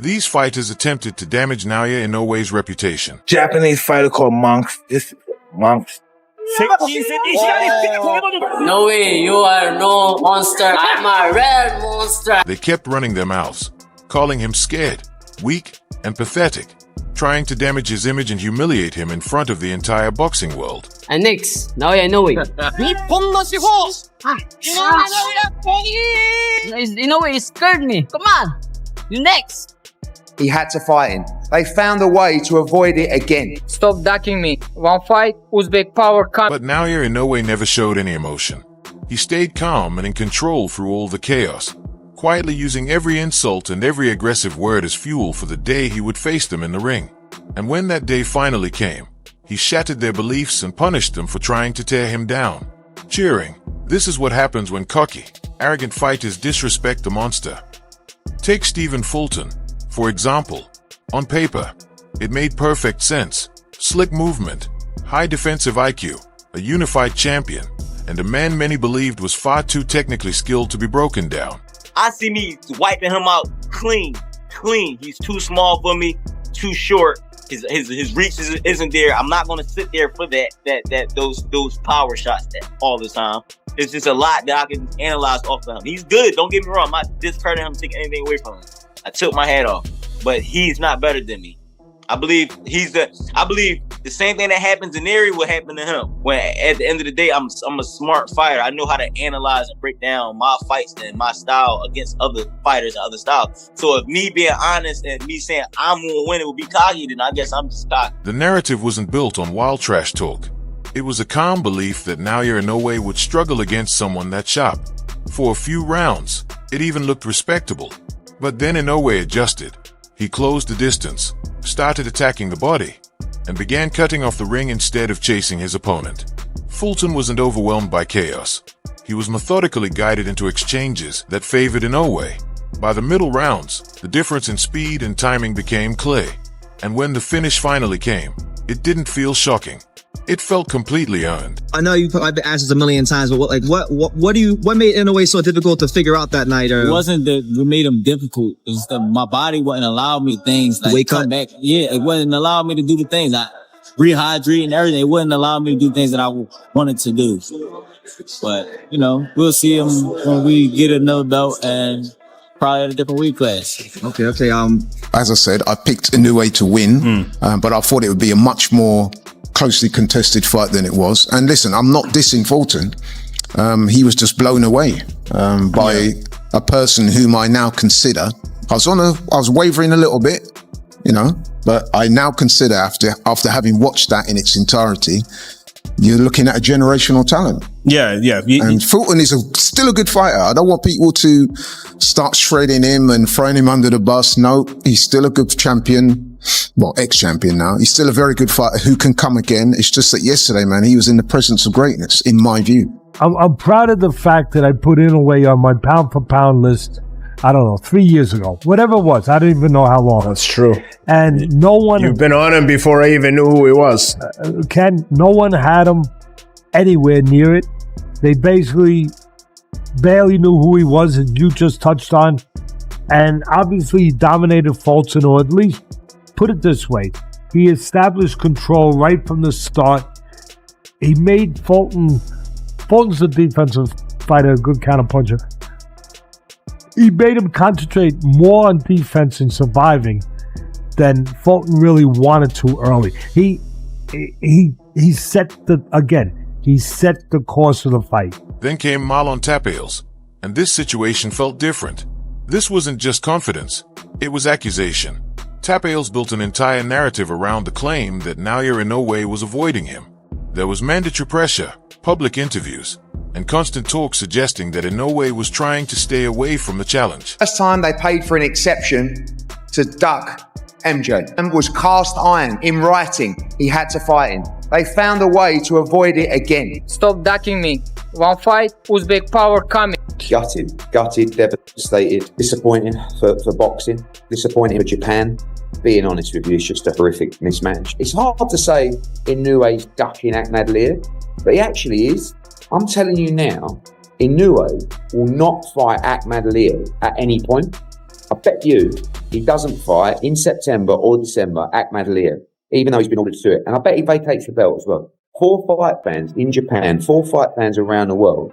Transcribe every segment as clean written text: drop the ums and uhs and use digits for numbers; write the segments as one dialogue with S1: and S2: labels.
S1: These fighters attempted to damage Naoya Inoue's reputation.
S2: Japanese fighter called Monks. This Monks.
S3: No way, you are no monster. I'm a rare monster.
S1: They kept running their mouths, calling him scared, weak, and pathetic, trying to damage his image and humiliate him in front of the entire boxing world.
S3: And next, Naoya Inoue. Inoue scared me. Come on, you next.
S4: He had to fight him. They found a way to avoid it again.
S5: Stop ducking me. One fight, Uzbek power come.
S1: But Naoya Inoue never showed any emotion. He stayed calm and in control through all the chaos, quietly using every insult and every aggressive word as fuel for the day he would face them in the ring. And when that day finally came, he shattered their beliefs and punished them for trying to tear him down. Cheering. This is what happens when cocky, arrogant fighters disrespect the monster. Take Steven Fulton, for example. On paper, it made perfect sense. Slick movement, high defensive IQ, a unified champion, and a man many believed was far too technically skilled to be broken down.
S6: I see me wiping him out clean. He's too small for me, too short. His reach isn't there. I'm not gonna sit there for those power shots all the time. It's just a lot that I can analyze off of him. He's good, don't get me wrong. I'm not discrediting him, taking anything away from him. I took my hat off, but he's not better than me. I believe the same thing that happens in Eri will happen to him. When at the end of the day, I'm a smart fighter. I know how to analyze and break down my fights and my style against other fighters and other styles. So if me being honest and me saying I'm gonna win it will be cocky, then I guess I'm just cocky.
S1: The narrative wasn't built on wild trash talk. It was a calm belief that Naoya Inoue would struggle against someone that sharp. For a few rounds, it even looked respectable. But then Inoue adjusted. He closed the distance, started attacking the body, and began cutting off the ring instead of chasing his opponent. Fulton wasn't overwhelmed by chaos. He was methodically guided into exchanges that favored Inoue. By the middle rounds, the difference in speed and timing became clear. And when the finish finally came, it didn't feel shocking. It felt completely earned.
S7: I know I've been asked this a million times, but what made Inoue so difficult to figure out that night? Or
S8: it wasn't that what made him difficult. It was that my body wouldn't allow me things like come back. Yeah, it wouldn't allow me to do the things. I rehydrate and everything. It wouldn't allow me to do things that I wanted to do. But we'll see him when we get another belt and probably at a different weight class.
S7: Okay.
S9: As I said, I picked Inoue to win, but I thought it would be a much more closely contested fight than it was. And listen, I'm not dissing Fulton. He was just blown away by a person whom I now consider. I was wavering a little bit, but I now consider after having watched that in its entirety, you're looking at a generational talent.
S2: Yeah.
S9: And Fulton is still a good fighter. I don't want people to start shredding him and throwing him under the bus. No, he's still a good champion. Well, ex-champion now. He's still a very good fighter who can come again. It's just that yesterday, man, he was in the presence of greatness, in my view.
S10: I'm proud of the fact that I put Inoue on my pound-for-pound list, I don't know, 3 years ago. Whatever it was. I don't even know how long.
S2: That's true.
S10: And no one...
S2: You've been on him before I even knew who he was.
S10: No one had him anywhere near it. They basically barely knew who he was, as you just touched on. And obviously he dominated Fulton, or at least... Put it this way, he established control right from the start. He made Fulton's a defensive fighter, a good counterpuncher. He made him concentrate more on defense and surviving than Fulton really wanted to early. He set the course of the fight.
S1: Then came Marlon Tapales, and this situation felt different. This wasn't just confidence, it was accusation. Tapales built an entire narrative around the claim that Naoya Inoue was avoiding him. There was mandatory pressure, public interviews, and constant talk suggesting that Inoue was trying to stay away from the challenge.
S4: Last time they paid for an exception to duck MJ and was cast iron in writing. He had to fight him. They found a way to avoid it again.
S5: Stop ducking me. One fight, Uzbek power coming.
S4: Gutted, devastated, disappointing for boxing, disappointing for Japan. Being honest with you, it's just a horrific mismatch. It's hard to say Inoue's ducking Ahmadaliyev, but he actually is. I'm telling you now, Inoue will not fight Ahmadaliyev at any point. I bet you he doesn't fight in September or December Ahmad Aliyev, even though he's been ordered to do it. And I bet he vacates the belt as well. 4 fight fans in Japan, 4 fight fans around the world.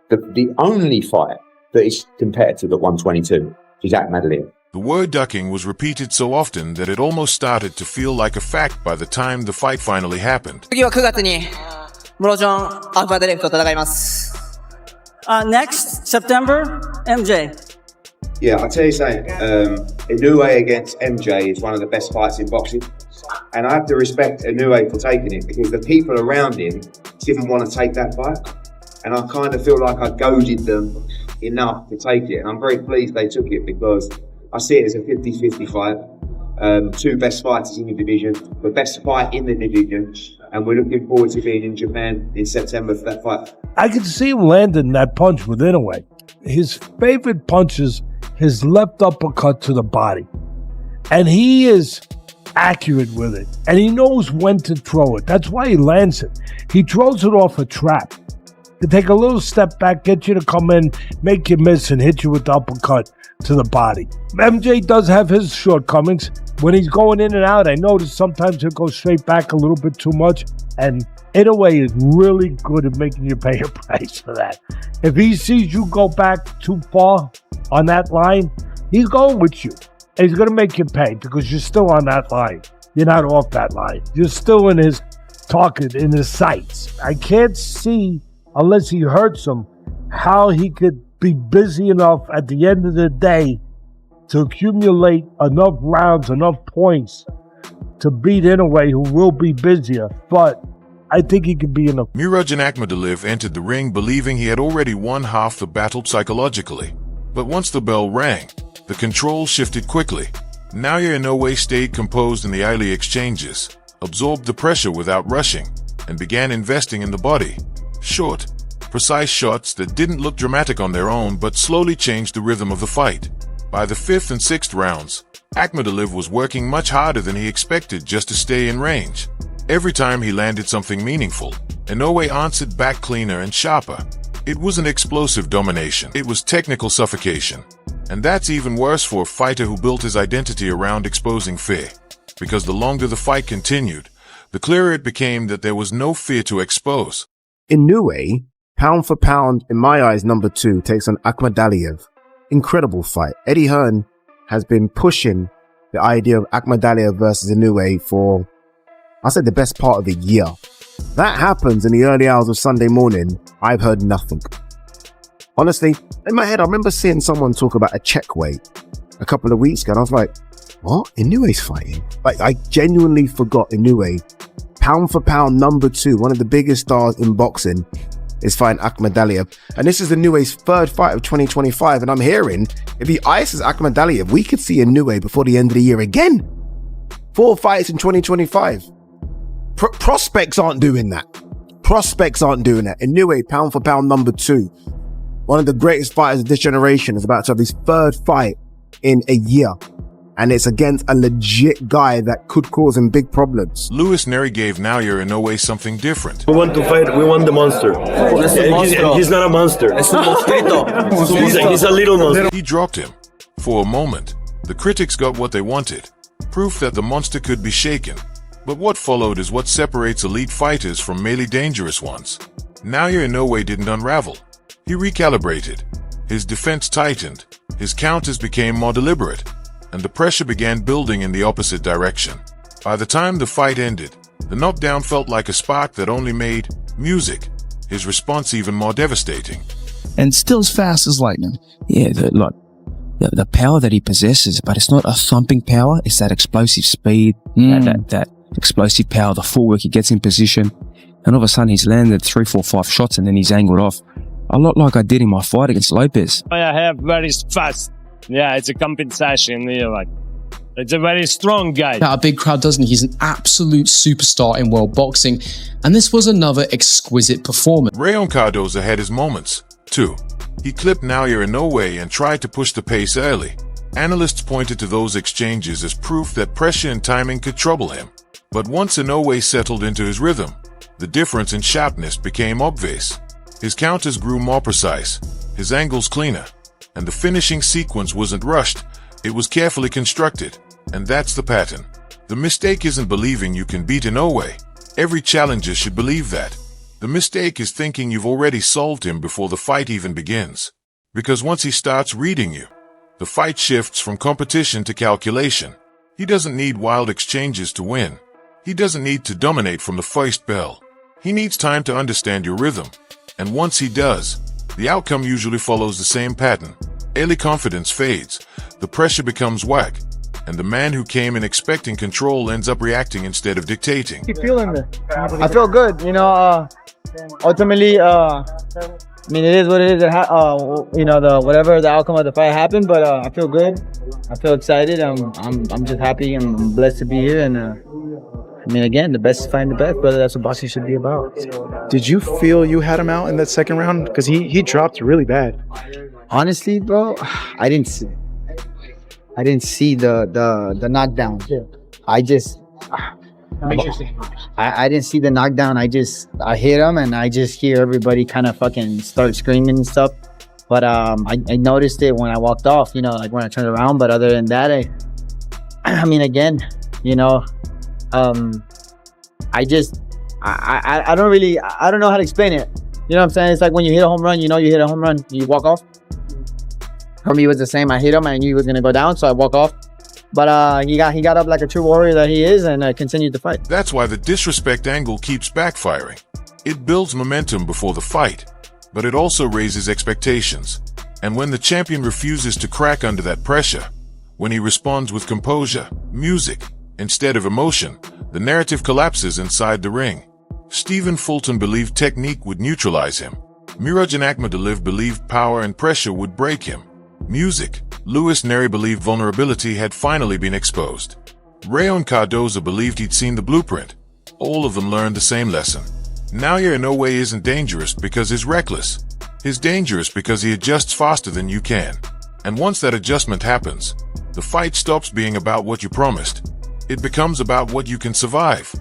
S4: The only fight that is competitive at 122 is Ahmad Aliyev.
S1: The word ducking was repeated so often that it almost started to feel like a fact by the time the fight finally happened.
S11: 次は9月にムロジョン・アフバデレフと戦います。Next September, MJ.
S12: Yeah, I'll tell you something. Inoue against MJ is one of the best fights in boxing. And I have to respect Inoue for taking it because the people around him didn't want to take that fight. And I kind of feel like I goaded them enough to take it. And I'm very pleased they took it because I see it as a 50-50 fight. 2 best fighters in the division, the best fight in the division. And we're looking forward to being in Japan in September for that fight.
S10: I could see him landing that punch with Inoue. His favorite punch is his left uppercut to the body. And he is accurate with it. And he knows when to throw it. That's why he lands it. He throws it off a trap. To take a little step back, get you to come in, make you miss, and hit you with the uppercut to the body. MJ does have his shortcomings. When he's going in and out, I notice sometimes he'll go straight back a little bit too much. And Inoue is really good at making you pay a price for that. If he sees you go back too far on that line, he's going with you. And he's going to make you pay because you're still on that line. You're not off that line. You're still in his target, in his sights. I can't see, unless he hurts him, how he could be busy enough at the end of the day to accumulate enough rounds, enough points to beat Inoue, who will be busier. But I think he could be enough.
S1: Mirajan Akhmadaliev entered the ring believing he had already won half the battle psychologically. But once the bell rang, the control shifted quickly. Naoya Inoue stayed composed in the early exchanges, absorbed the pressure without rushing, and began investing in the body. Short, precise shots that didn't look dramatic on their own but slowly changed the rhythm of the fight. By the 5th and 6th rounds, Akhmadaliev was working much harder than he expected just to stay in range. Every time he landed something meaningful, Inoue answered back cleaner and sharper. It wasn't explosive domination, it was technical suffocation. And that's even worse for a fighter who built his identity around exposing fear. Because the longer the fight continued, the clearer it became that there was no fear to expose.
S2: Inoue, pound for pound, in my eyes, number 2, takes on Akhmadaliev. Incredible fight. Eddie Hearn has been pushing the idea of Akhmadaliev versus Inoue for, I said, the best part of a year. That happens in the early hours of Sunday morning. I've heard nothing. Honestly, in my head, I remember seeing someone talk about a check weight a couple of weeks ago, and I was like, what? Inoue's fighting? Like, I genuinely forgot Inoue, pound for pound, number 2, one of the biggest stars in boxing, is fighting Akhmadaliev. And this is Inoue's 3rd fight of 2025. And I'm hearing, if he ices Akhmadaliev, we could see Inoue before the end of the year again. 4 fights in 2025. Prospects aren't doing that. Prospects aren't doing that. Inoue, pound for pound, number 2. One of the greatest fighters of this generation is about to have his 3rd fight in a year. And it's against a legit guy that could cause him big problems.
S1: Louis Neri gave Naoya Inoue something different.
S13: We want to fight, we want the monster. He's not a monster. He's a little monster.
S1: He dropped him. For a moment, the critics got what they wanted. Proof that the monster could be shaken. But what followed is what separates elite fighters from merely dangerous ones. Naoya Inoue didn't unravel. He recalibrated. His defense tightened. His counters became more deliberate. And the pressure began building in the opposite direction. By the time the fight ended, the knockdown felt like a spark that only made music, his response even more devastating.
S14: And still as fast as lightning. Yeah, the power that he possesses, but it's not a thumping power, it's that explosive speed, that explosive power, the footwork he gets in position. And all of a sudden he's landed 3, 4, 5 shots and then he's angled off. A lot like I did in my fight against Lopez.
S15: I have very fast. Yeah, it's a compensation. It's a very strong guy.
S16: That a big crowd doesn't. He's an absolute superstar in world boxing. And this was another exquisite performance.
S1: Rayon Cardoza had his moments, too. He clipped Naoya Inoue and tried to push the pace early. Analysts pointed to those exchanges as proof that pressure and timing could trouble him. But once Inoue settled into his rhythm, the difference in sharpness became obvious. His counters grew more precise, his angles cleaner, and the finishing sequence wasn't rushed, It was carefully constructed, and that's the pattern. The mistake isn't believing you can beat Inoue. Every challenger should believe that. The mistake is thinking you've already solved him before the fight even begins. Because once he starts reading you, the fight shifts from competition to calculation. He doesn't need wild exchanges to win. He doesn't need to dominate from the first bell. He needs time to understand your rhythm. And once he does, the outcome usually follows the same pattern. Early confidence fades, the pressure becomes whack, and the man who came in expecting control ends up reacting instead of dictating.
S17: You feeling it? I feel good, you know, ultimately, I mean, it is what it is. You know, whatever the outcome of the fight happened, but I feel good. I feel excited. I'm just happy and I'm blessed to be here. And I mean, again, the best is fighting the best, brother. That's what boxing should be about.
S18: Did you feel you had him out in that second round? Because he dropped really bad.
S17: Honestly, bro, I didn't see the knockdown. I just. I didn't see the knockdown. I hit him and I just hear everybody kind of fucking start screaming and stuff. But I noticed it when I walked off, you know, like when I turned around. But other than that, I mean, again, you know, I don't know how to explain it. You know what I'm saying? It's like when you hit a home run, you know you hit a home run, you walk off. For me, it was the same. I hit him and I knew he was gonna go down, so I walk off. But he got up like a true warrior that he is and continued to fight.
S1: That's why the disrespect angle keeps backfiring. It builds momentum before the fight, but it also raises expectations. And when the champion refuses to crack under that pressure, when he responds with composure, music, instead of emotion, the narrative collapses inside the ring. Steven Fulton believed technique would neutralize him. Murodjan Akhmadaliev believed power and pressure would break him. Music, Luis Neri believed vulnerability had finally been exposed. Rayon Cardoza believed he'd seen the blueprint. All of them learned the same lesson. Naoya Inoue isn't dangerous because he's reckless. He's dangerous because he adjusts faster than you can. And once that adjustment happens, the fight stops being about what you promised. It becomes about what you can survive.